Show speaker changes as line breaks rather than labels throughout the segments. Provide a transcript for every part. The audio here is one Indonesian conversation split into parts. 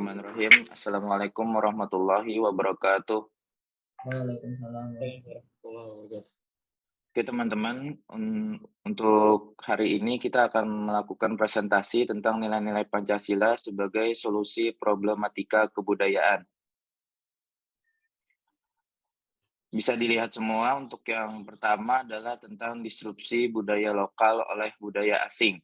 Bismillahirrahmanirrahim. Assalamualaikum warahmatullahi wabarakatuh.
Waalaikumsalam.
Oke teman-teman, untuk hari ini kita akan melakukan presentasi tentang nilai-nilai Pancasila sebagai solusi problematika kebudayaan. Bisa dilihat semua, untuk yang pertama adalah tentang disrupsi budaya lokal oleh budaya asing.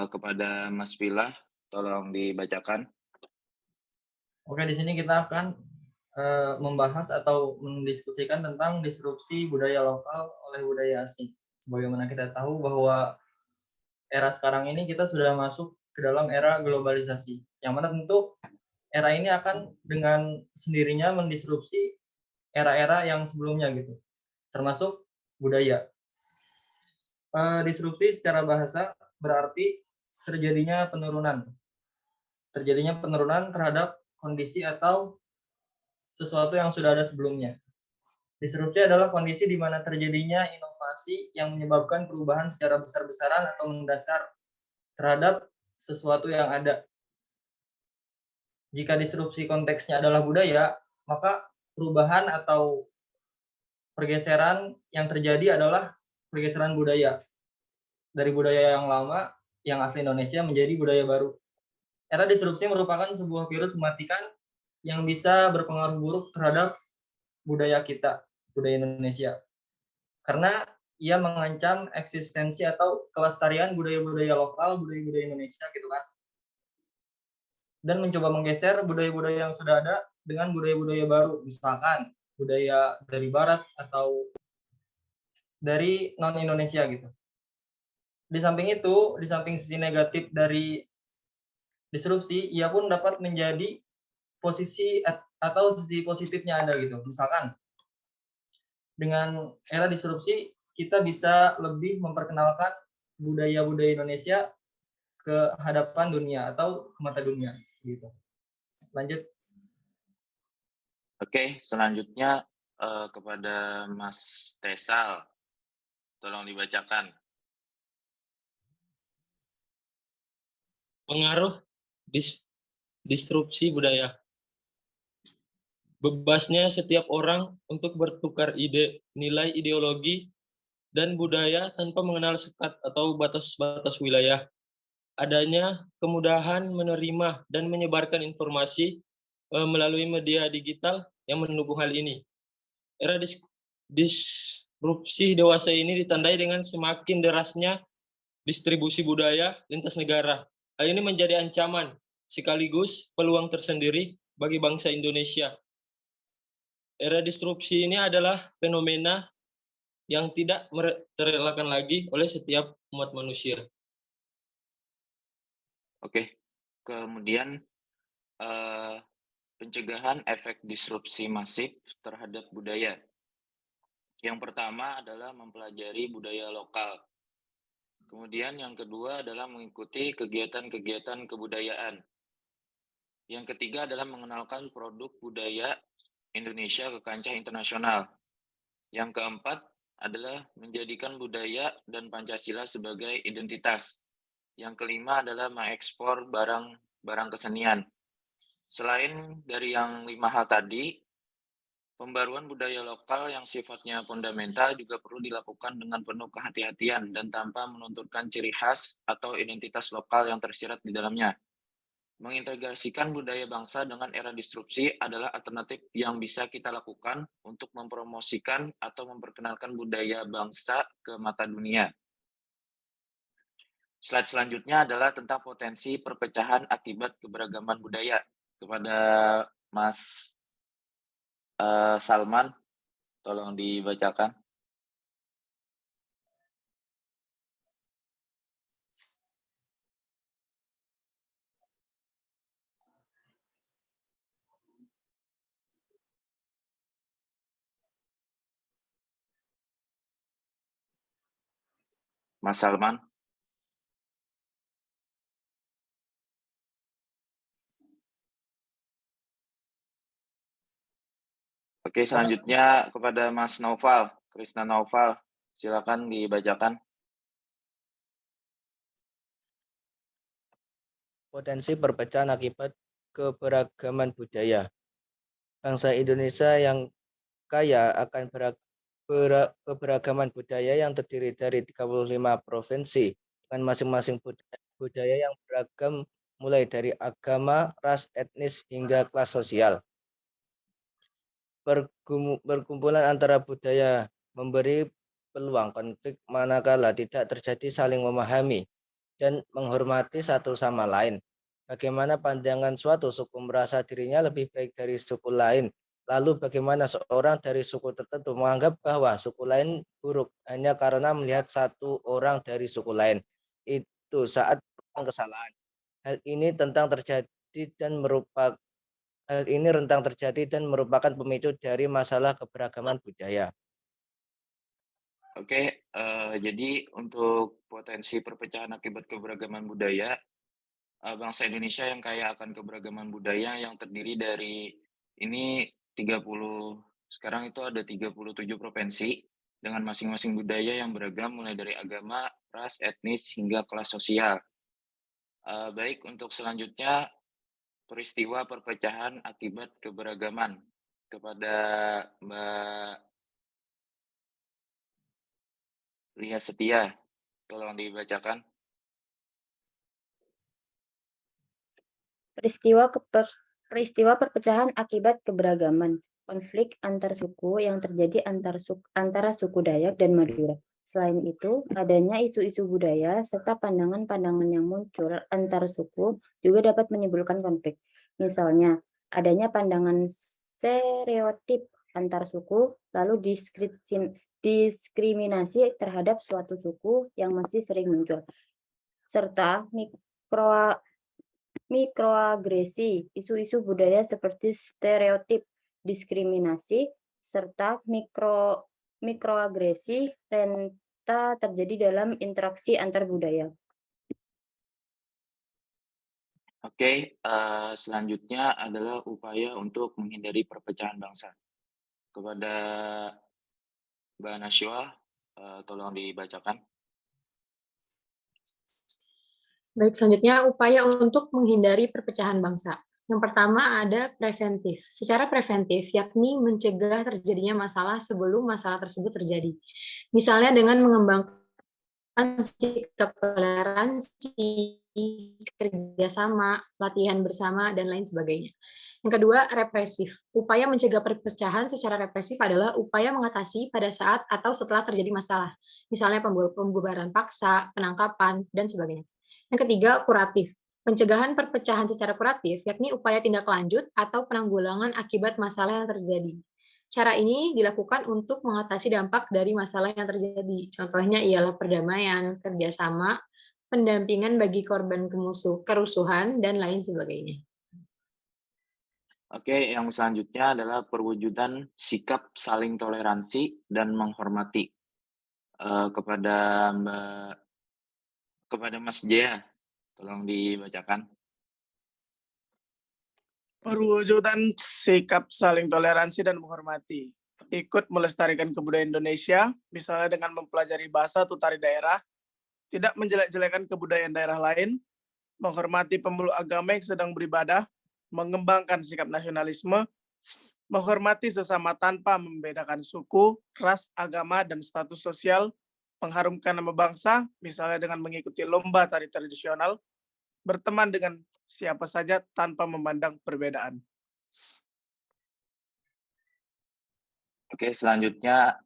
Kepada Mas Pilah, tolong dibacakan.
Oke, di sini kita akan membahas atau mendiskusikan tentang disrupsi budaya lokal oleh budaya asing. Sebagaimana kita tahu bahwa era sekarang ini kita sudah masuk ke dalam era globalisasi, yang mana tentu era ini akan dengan sendirinya mendisrupsi era-era yang sebelumnya gitu, termasuk budaya. Disrupsi secara bahasa berarti terjadinya penurunan terhadap kondisi atau sesuatu yang sudah ada sebelumnya. Disrupsi adalah kondisi di mana terjadinya inovasi yang menyebabkan perubahan secara besar-besaran atau mendasar terhadap sesuatu yang ada. Jika disrupsi konteksnya adalah budaya, maka perubahan atau pergeseran yang terjadi adalah pergeseran budaya dari budaya yang lama yang asli Indonesia menjadi budaya baru. Era disrupsi merupakan sebuah virus mematikan yang bisa berpengaruh buruk terhadap budaya kita, budaya Indonesia. Karena ia mengancam eksistensi atau kelestarian budaya-budaya lokal, budaya-budaya Indonesia gitu kan. Dan mencoba menggeser budaya-budaya yang sudah ada dengan budaya-budaya baru, misalkan budaya dari barat atau dari non-Indonesia gitu. Di samping itu, di samping sisi negatif dari disrupsi, ia pun dapat menjadi posisi atau sisi positifnya ada gitu. Misalkan dengan era disrupsi kita bisa lebih memperkenalkan budaya-budaya Indonesia ke hadapan dunia atau ke mata dunia gitu. Lanjut.
Oke, selanjutnya kepada Mas Tesal, tolong dibacakan.
Pengaruh disrupsi budaya. Bebasnya setiap orang untuk bertukar ide, nilai ideologi, dan budaya tanpa mengenal sekat atau batas-batas wilayah. Adanya kemudahan menerima dan menyebarkan informasi melalui media digital yang mendukung hal ini. Era disrupsi dewasa ini ditandai dengan semakin derasnya distribusi budaya lintas negara. Hal ini menjadi ancaman sekaligus peluang tersendiri bagi bangsa Indonesia. Era disrupsi ini adalah fenomena yang tidak terelakkan lagi oleh setiap umat manusia.
Oke, kemudian pencegahan efek disrupsi masif terhadap budaya. Yang pertama adalah mempelajari budaya lokal. Kemudian yang kedua adalah mengikuti kegiatan-kegiatan kebudayaan. Yang ketiga adalah mengenalkan produk budaya Indonesia ke kancah internasional. Yang keempat adalah menjadikan budaya dan Pancasila sebagai identitas. Yang kelima adalah mengekspor barang kesenian. Selain dari yang 5 hal tadi, pembaruan budaya lokal yang sifatnya fundamental juga perlu dilakukan dengan penuh kehati-hatian dan tanpa menuntutkan ciri khas atau identitas lokal yang tersirat di dalamnya. Mengintegrasikan budaya bangsa dengan era disrupsi adalah alternatif yang bisa kita lakukan untuk mempromosikan atau memperkenalkan budaya bangsa ke mata dunia. Slide selanjutnya adalah tentang potensi perpecahan akibat keberagaman budaya. Kepada Mas Salman, tolong dibacakan. Mas Salman. Oke, selanjutnya kepada Mas Naufal, Krisna Naufal, silakan dibacakan.
Potensi perpecahan akibat keberagaman budaya. Bangsa Indonesia yang kaya akan keberagaman budaya yang terdiri dari 35 provinsi dengan masing-masing budaya yang beragam mulai dari agama, ras, etnis, hingga kelas sosial. Perkumpulan antara budaya memberi peluang konflik manakala tidak terjadi saling memahami dan menghormati satu sama lain. Bagaimana pandangan suatu suku merasa dirinya lebih baik dari suku lain, lalu bagaimana seorang dari suku tertentu menganggap bahwa suku lain buruk hanya karena melihat satu orang dari suku lain. Itu saat kesalahan. Hal ini rentang terjadi dan merupakan pemicu dari masalah keberagaman budaya.
Oke, jadi untuk potensi perpecahan akibat keberagaman budaya, bangsa Indonesia yang kaya akan keberagaman budaya yang terdiri dari ini 30, sekarang itu ada 37 provinsi dengan masing-masing budaya yang beragam mulai dari agama, ras, etnis, hingga kelas sosial. Baik, untuk selanjutnya peristiwa perpecahan akibat keberagaman kepada Mbak Lia Setia, tolong dibacakan.
Peristiwa perpecahan akibat keberagaman, konflik antar suku yang terjadi antara suku Dayak dan Madura. Selain itu, adanya isu-isu budaya serta pandangan-pandangan yang muncul antar suku juga dapat menimbulkan konflik. Misalnya, adanya pandangan stereotip antar suku, lalu diskriminasi terhadap suatu suku yang masih sering muncul, serta mikroagresi, isu-isu budaya seperti stereotip, diskriminasi, serta mikroagresi renta terjadi dalam interaksi antar budaya.
Oke, selanjutnya adalah upaya untuk menghindari perpecahan bangsa. Kepada Mbak Nashwa, tolong dibacakan.
Baik, selanjutnya upaya untuk menghindari perpecahan bangsa. Yang pertama ada preventif. Secara preventif, yakni mencegah terjadinya masalah sebelum masalah tersebut terjadi. Misalnya dengan mengembangkan sikap toleransi, kerjasama, latihan bersama, dan lain sebagainya. Yang kedua, represif. Upaya mencegah perpecahan secara represif adalah upaya mengatasi pada saat atau setelah terjadi masalah. Misalnya pembubaran paksa, penangkapan, dan sebagainya. Yang ketiga, kuratif. Pencegahan perpecahan secara kuratif, yakni upaya tindak lanjut atau penanggulangan akibat masalah yang terjadi. Cara ini dilakukan untuk mengatasi dampak dari masalah yang terjadi. Contohnya ialah perdamaian, kerjasama, pendampingan bagi korban kerusuhan, dan lain sebagainya.
Oke, yang selanjutnya adalah perwujudan sikap saling toleransi dan menghormati. Kepada Mas Jaya, tolong dibacakan.
Perwujudan sikap saling toleransi dan menghormati. Ikut melestarikan kebudayaan Indonesia, misalnya dengan mempelajari bahasa atau tari daerah, tidak menjelek-jelekan kebudayaan daerah lain, menghormati pemeluk agama yang sedang beribadah, mengembangkan sikap nasionalisme, menghormati sesama tanpa membedakan suku, ras, agama, dan status sosial, mengharumkan nama bangsa, misalnya dengan mengikuti lomba tari tradisional, berteman dengan siapa saja tanpa memandang perbedaan.
Oke, selanjutnya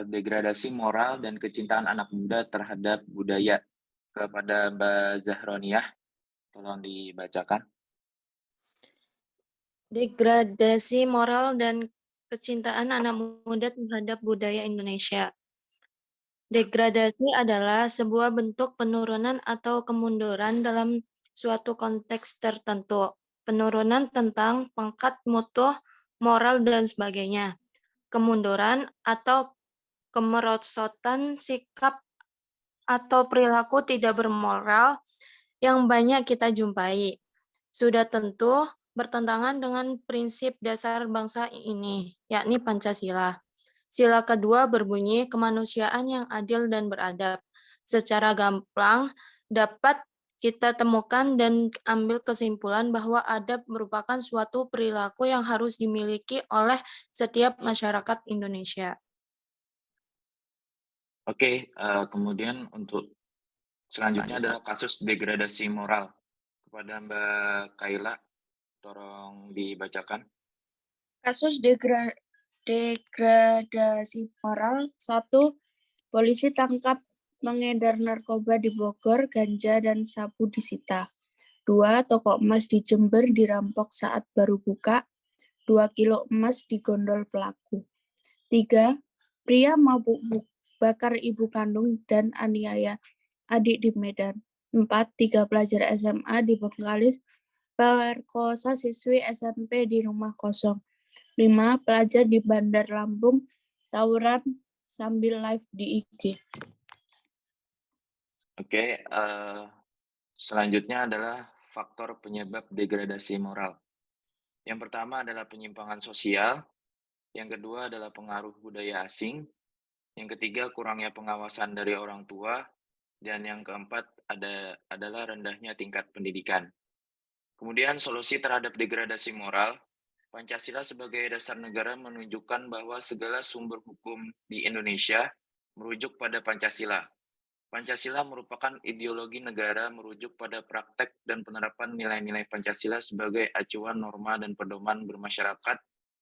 degradasi moral dan kecintaan anak muda terhadap budaya. Kepada Mbak Zahroniah, tolong dibacakan.
Degradasi moral dan kecintaan anak muda terhadap budaya Indonesia. Degradasi adalah sebuah bentuk penurunan atau kemunduran dalam suatu konteks tertentu. Penurunan tentang pangkat, mutu, moral, dan sebagainya. Kemunduran atau kemerosotan sikap atau perilaku tidak bermoral yang banyak kita jumpai. Sudah tentu bertentangan dengan prinsip dasar bangsa ini, yakni Pancasila. Sila kedua berbunyi kemanusiaan yang adil dan beradab. Secara gamblang dapat kita temukan dan ambil kesimpulan bahwa adab merupakan suatu perilaku yang harus dimiliki oleh setiap masyarakat Indonesia.
Oke, kemudian untuk selanjutnya adalah kasus degradasi moral. Kepada Mbak Kaila, tolong dibacakan.
Kasus degradasi moral. 1. Polisi tangkap mengedar narkoba di Bogor, ganja dan sabu disita. 2. Toko emas di Jember dirampok saat baru buka. 2 kilo emas digondol pelaku. 3. Pria mabuk bakar ibu kandung dan aniaya adik di Medan. 4. 3 pelajar SMA di Bengkalis perkosa siswi SMP di rumah kosong. 5. Pelajar di Bandar Lampung tawuran sambil live di IG.
Oke, selanjutnya adalah faktor penyebab degradasi moral. Yang pertama adalah penyimpangan sosial, yang kedua adalah pengaruh budaya asing, yang ketiga kurangnya pengawasan dari orang tua, dan yang keempat adalah rendahnya tingkat pendidikan. Kemudian solusi terhadap degradasi moral, Pancasila sebagai dasar negara menunjukkan bahwa segala sumber hukum di Indonesia merujuk pada Pancasila. Pancasila merupakan ideologi negara merujuk pada praktek dan penerapan nilai-nilai Pancasila sebagai acuan norma dan pedoman bermasyarakat,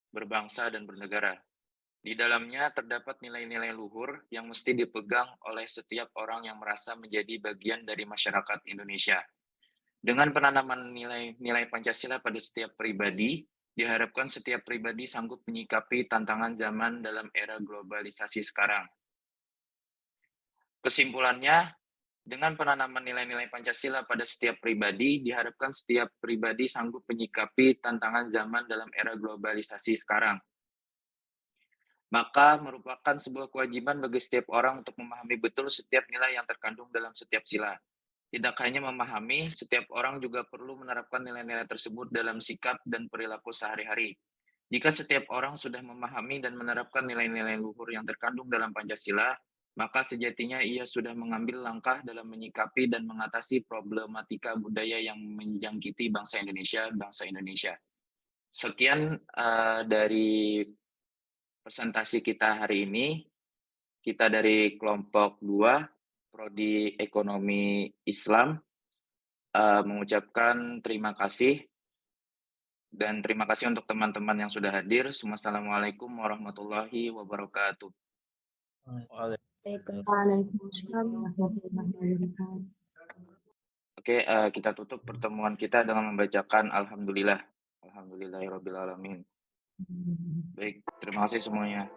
berbangsa, dan bernegara. Di dalamnya terdapat nilai-nilai luhur yang mesti dipegang oleh setiap orang yang merasa menjadi bagian dari masyarakat Indonesia. Dengan penanaman nilai-nilai Pancasila pada setiap pribadi, diharapkan setiap pribadi sanggup menyikapi tantangan zaman dalam era globalisasi sekarang. Kesimpulannya, dengan penanaman nilai-nilai Pancasila pada setiap pribadi, diharapkan setiap pribadi sanggup menyikapi tantangan zaman dalam era globalisasi sekarang. Maka merupakan sebuah kewajiban bagi setiap orang untuk memahami betul setiap nilai yang terkandung dalam setiap sila. Tidak hanya memahami, setiap orang juga perlu menerapkan nilai-nilai tersebut dalam sikap dan perilaku sehari-hari. Jika setiap orang sudah memahami dan menerapkan nilai-nilai luhur yang terkandung dalam Pancasila, maka sejatinya ia sudah mengambil langkah dalam menyikapi dan mengatasi problematika budaya yang menjangkiti bangsa Indonesia. Sekian dari presentasi kita hari ini. Kita dari kelompok 2, Prodi Ekonomi Islam, mengucapkan terima kasih. Dan terima kasih untuk teman-teman yang sudah hadir. Wassalamualaikum warahmatullahi wabarakatuh.
Waalaikumsalam warahmatullahi wabarakatuh.
Oke, kita tutup pertemuan kita dengan membacakan Alhamdulillah. Alhamdulillahirrabbilalamin. Baik, terima kasih semuanya.